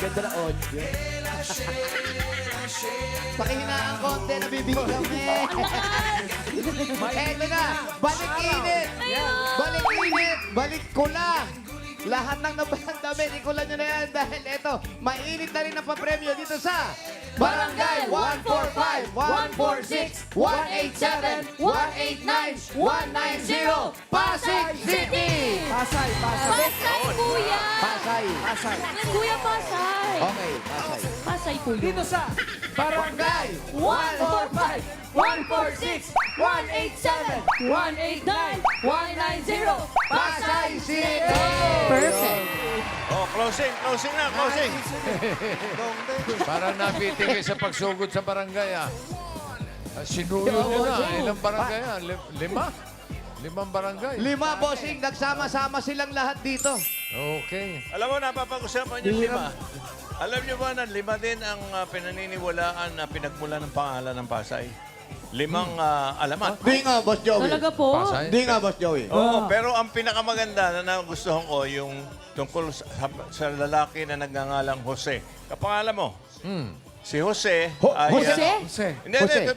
Ganda na audio. Pakihinaan konti, nabibigyan kami. Eto na, balik init. Balik init, balik kulang. Lahat ng nabalang damit, ikulan nyo na yan dahil eto, mainit na rin ang papremyo dito sa Barangay 145, 146, 187, 189, 190, Pasig City! Pasay, pasay. Pasay, kuya! Pasay. Pasay. Kuya, Pasay! Okay, Pasay. Pasay po yun. Dito sa Barangay 145, 146, 187, 189, 190, Pasay City! Perfect. Oh, closing na, closing. Parang nabitin kayo sa pagsugod sa barangay, ah. Sinuyo nyo na. Ilang barangay, ah? Lima? Limang barangay. 5, bossing, nagsama-sama silang lahat dito. Okay. Alam mo, napapag-usapan yung lima. Alam niyo ba na lima din ang pinaniniwalaan na pinagmula ng pangalan ng Pasay? Limang alamat. Di nga, Boss Joey. Talaga po? Pasay? Di nga, Boss Joey. Oo, pero ang pinakamaganda na nagustuhan ko yung tungkol sa lalaki na nagngangalang Jose. Kapangalan mo? Si Jose ay... Jose? Jose. Hindi, Jose. hindi.